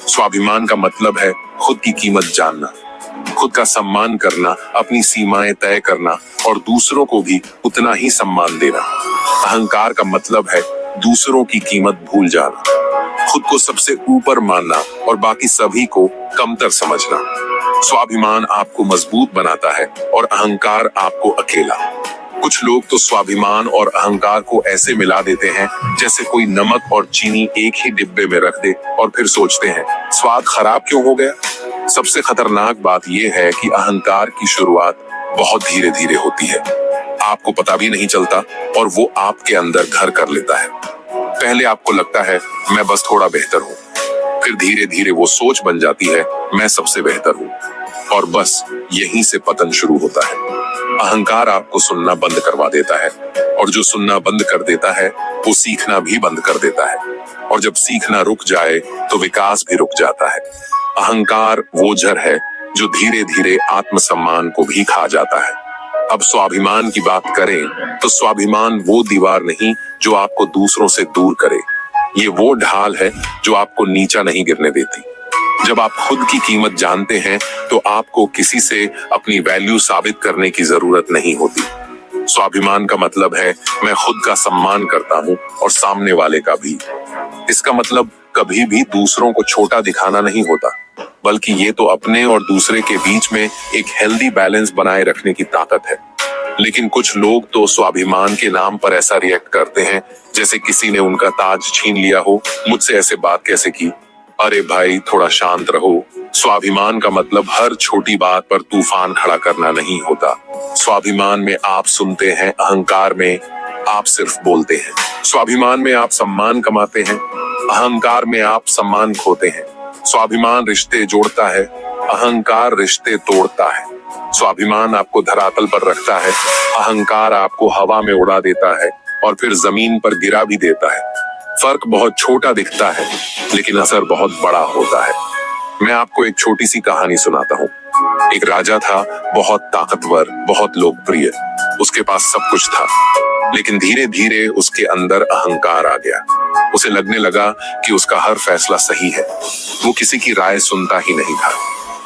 स्वाभिमान का मतलब है खुद की कीमत जानना, खुद का सम्मान करना, अपनी सीमाएं तय करना और दूसरों को भी उतना ही सम्मान देना। अहंकार का मतलब है दूसरों की कीमत भूल जाना, खुद को सबसे ऊपर मानना और बाकी सभी को कमतर समझना। स्वाभिमान आपको मजबूत बनाता है और अहंकार आपको अकेला। कुछ लोग तो स्वाभिमान और अहंकार को ऐसे मिला देते हैं जैसे कोई नमक और चीनी एक ही डिब्बे में रख दे और फिर सोचते हैं स्वाद खराब क्यों हो गया। सबसे खतरनाक बात यह है कि अहंकार की शुरुआत बहुत धीरे धीरे होती है, आपको पता भी नहीं चलता और वो आपके अंदर घर कर लेता है। पहले आपको लगता है मैं बस थोड़ा बेहतर हूँ, फिर धीरे धीरे वो सोच बन जाती है मैं सबसे बेहतर हूँ, और बस यहीं से पतन शुरू होता है। अहंकार आपको सुनना बंद करवा देता है, और जो सुनना बंद कर देता है वो सीखना भी बंद कर देता है, और जब सीखना रुक जाए तो विकास भी रुक जाता है। अहंकार वो जहर है जो धीरे धीरे आत्मसम्मान को भी खा जाता है। अब स्वाभिमान की बात करें तो स्वाभिमान वो दीवार नहीं जो आपको दूसरों से दूर करे, ये वो ढाल है जो आपको नीचा नहीं गिरने देती। जब आप खुद की कीमत जानते हैं तो आपको किसी से अपनी वैल्यू साबित करने की जरूरत नहीं होती। स्वाभिमान का मतलब है मैं खुद का सम्मान करता हूँ और सामने वाले का भी। इसका मतलब कभी भी दूसरों को छोटा दिखाना नहीं होता, बल्कि ये तो अपने और दूसरे के बीच में एक हेल्दी बैलेंस बनाए रखने की ताकत है। लेकिन कुछ लोग तो स्वाभिमान के नाम पर ऐसा रिएक्ट करते हैं जैसे किसी ने उनका ताज छीन लिया हो। मुझसे ऐसे बात कैसे की? अरे भाई थोड़ा शांत रहो। स्वाभिमान का मतलब हर छोटी बात पर तूफान खड़ा करना नहीं होता। स्वाभिमान में आप सुनते हैं, अहंकार में आप सिर्फ बोलते हैं। स्वाभिमान में आप सम्मान कमाते हैं, अहंकार में आप सम्मान खोते हैं। स्वाभिमान रिश्ते जोड़ता है, अहंकार रिश्ते तोड़ता है। स्वाभिमान आपको धरातल पर रखता है, अहंकार आपको हवा में उड़ा देता है और फिर जमीन पर गिरा भी देता है। फर्क बहुत छोटा दिखता है लेकिन असर बहुत बड़ा होता है। मैं आपको एक छोटी सी कहानी सुनाता हूँ। एक राजा था, बहुत ताकतवर, बहुत लोकप्रिय। उसके पास सब कुछ था, लेकिन धीरे धीरे उसके अंदर अहंकार आ गया। उसे लगने लगा कि उसका हर फैसला सही है। वो किसी की राय सुनता ही नहीं था।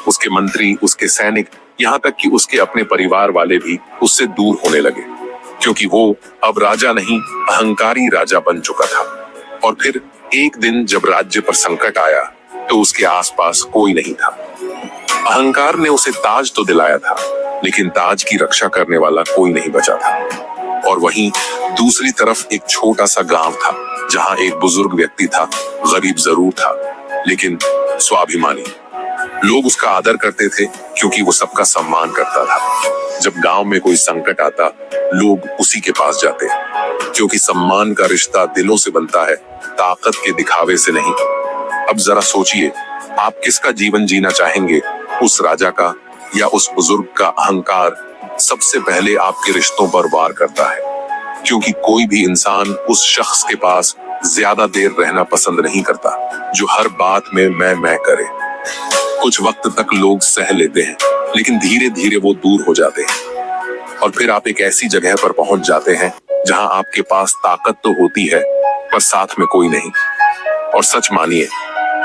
उसके मंत्री, उसके सैनिक, यहाँ तक कि उसके अपने परिवार वाले भी उससे दूर होने लगे, क्योंकि वो अब राजा नहीं, अहंकारी राजा बन चुका था। और फिर एक दिन जब राज्य पर संकट आया तो उसके आसपास कोई नहीं था। अहंकार ने उसे ताज तो दिलाया था, लेकिन ताज की रक्षा करने वाला कोई नहीं बचा था। और वहीं दूसरी तरफ एक छोटा सा गांव था जहां एक बुजुर्ग व्यक्ति था, गरीब जरूर था लेकिन स्वाभिमानी। लोग उसका आदर करते थे क्योंकि वो सबका सम्मान करता था। जब गांव में कोई संकट आता, लोग उसी के पास जाते, क्योंकि सम्मान का रिश्ता दिलों से बनता है, ताकत के दिखावे से नहीं। अब जरा सोचिए, आप किसका जीवन जीना चाहेंगे, उस राजा का या उस बुजुर्ग का? अहंकार सबसे पहले आपके रिश्तों पर वार करता है, क्योंकि कोई भी इंसान उस शख्स के पास ज्यादा देर रहना पसंद नहीं करता जो हर बात में मैं करे। कुछ वक्त तक लोग सह लेते हैं, लेकिन धीरे धीरे वो दूर हो जाते हैं और फिर आप एक ऐसी जगह पर पहुंच जाते हैं जहां आपके पास ताकत तो होती है पर साथ में कोई नहीं। और सच मानिए,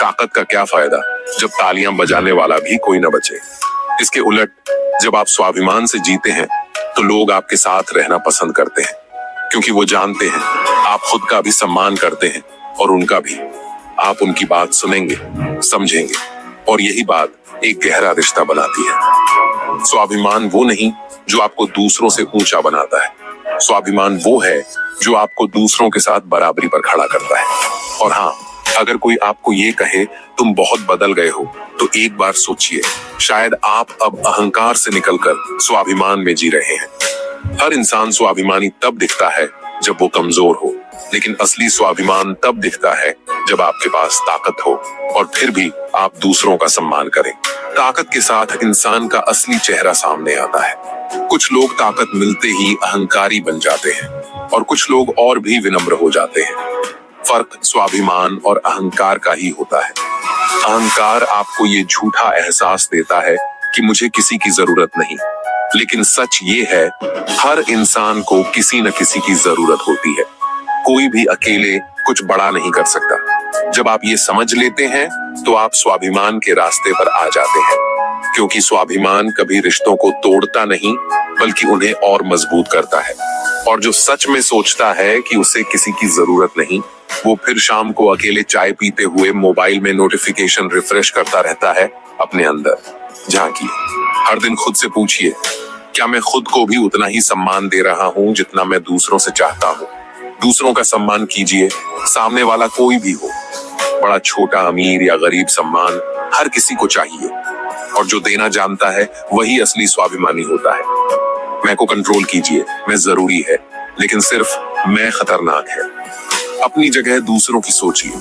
ताकत का क्या फायदा जब तालियां बजाने वाला भी कोई न बचे। इसके उलट जब आप स्वाभिमान से जीते हैं तो लोग आपके साथ रहना पसंद करते हैं, क्योंकि वो जानते हैं आप खुद का भी सम्मान करते हैं और उनका भी। आप उनकी बात सुनेंगे, समझेंगे, और यही बात एक गहरा रिश्ता बनाती है। स्वाभिमान वो नहीं जो आपको दूसरों से ऊंचा बनाता है। स्वाभिमान वो है जो आपको दूसरों के साथ बराबरी पर खड़ा करता है। और हाँ, अगर कोई आपको ये कहे तुम बहुत बदल गए हो, तो एक बार सोचिए, शायद आप अब अहंकार से निकलकर स्वाभिमान में जी रहे हैं। हर इंसान स्वाभिमानी तब दिखता है जब वो कमजोर हो, लेकिन असली स्वाभिमान तब दिखता है जब आपके पास ताकत हो और फिर भी आप दूसरों का सम्मान करें। ताकत के साथ इंसान का असली चेहरा सामने आता है। कुछ लोग ताकत मिलते ही अहंकारी बन जाते हैं और कुछ लोग और भी विनम्र हो जाते हैं। फर्क स्वाभिमान और अहंकार का ही होता है। अहंकार आपको ये झूठा एहसास देता है कि मुझे किसी की जरूरत नहीं, लेकिन सच ये है, हर इंसान को किसी न किसी की जरूरत होती है। कोई भी अकेले कुछ बड़ा नहीं कर सकता। जब आप ये समझ लेते हैं तो आप स्वाभिमान के रास्ते पर आ जाते हैं, क्योंकि स्वाभिमान कभी रिश्तों को तोड़ता नहीं बल्कि उन्हें और मजबूत करता है। और जो सच में सोचता है कि उसे किसी की जरूरत नहीं, वो फिर शाम को अकेले चाय पीते हुए मोबाइल में नोटिफिकेशन रिफ्रेश करता रहता है अपने अंदर। झांकिए, हर दिन खुद से पूछिए, क्या मैं खुद को भी उतना ही सम्मान दे रहा हूँ जितना मैं दूसरों से चाहता हूँ? दूसरों का सम्मान कीजिए, सामने वाला कोई भी हो, बड़ा छोटा, अमीर या गरीब, सम्मान हर किसी को चाहिए। और जो देना जानता है वही असली स्वाभिमानी होता है। मैं को कंट्रोल कीजिए, मैं जरूरी है, लेकिन सिर्फ मैं खतरनाक है। अपनी जगह दूसरों की सोचिए,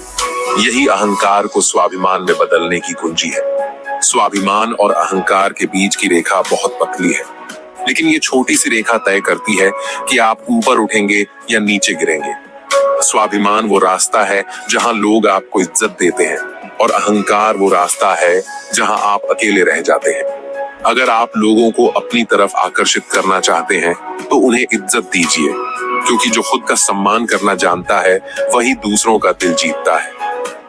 यही अहंकार को स्वाभिमान में बदलने की कुंजी है। स्वाभिमान और अहंकार के बीच की रेखा बहुत पतली है, लेकिन ये छोटी सी रेखा तय करती है कि आप ऊपर उठेंगे या नीचे गिरेंगे। स्वाभिमान वो रास्ता है जहां लोग आपको इज्जत देते हैं, और अहंकार वो रास्ता है जहां आप अकेले रह जाते हैं। अगर आप लोगों को अपनी तरफ आकर्षित करना चाहते हैं तो उन्हें इज्जत दीजिए, क्योंकि जो खुद का सम्मान करना जानता है वही दूसरों का दिल जीतता है।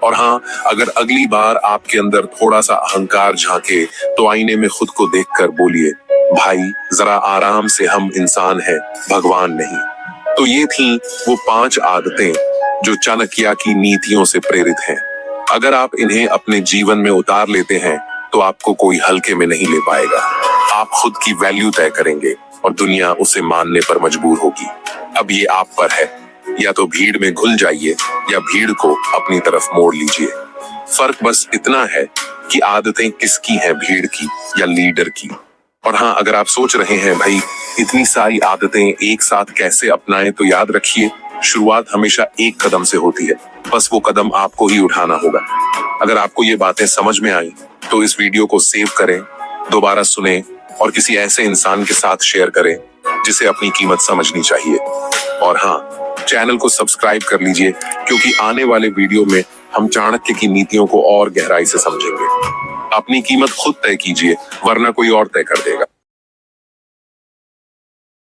और हाँ, अगर अगली बार आपके अंदर थोड़ा सा अहंकार झांके तो आईने में खुद को देखकर बोलिए, भाई जरा आराम से, हम इंसान हैं, भगवान नहीं। तो ये थी वो 5 आदतें जो चाणक्य की नीतियों से प्रेरित हैं। अगर आप इन्हें अपने जीवन में उतार लेते हैं तो आपको कोई हल्के में नहीं ले पाएगा। आप खुद की वैल्यू तय करेंगे और दुनिया उसे मानने पर मजबूर होगी। अब ये आप पर है, या तो भीड़ में घुल जाइए या भीड़ को अपनी तरफ मोड़ लीजिए। फर्क बस इतना है कि आदतें किसकी हैं, भीड़ की या लीडर की। और हाँ, अगर आप सोच रहे हैं भाई इतनी सारी आदतें एक साथ कैसे अपनाएं, तो याद रखिए शुरुआत हमेशा एक कदम से होती है, बस वो कदम आपको ही उठाना होगा। अगर आपको ये बातें समझ में आई तो इस वीडियो को सेव करें, दोबारा सुने और किसी ऐसे इंसान के साथ शेयर करें जिसे अपनी कीमत समझनी चाहिए। और हाँ, चैनल को सब्सक्राइब कर लीजिए क्योंकि आने वाले वीडियो में हम चाणक्य की नीतियों को और गहराई से समझेंगे। अपनी कीमत खुद तय कीजिए, वरना कोई और तय कर देगा।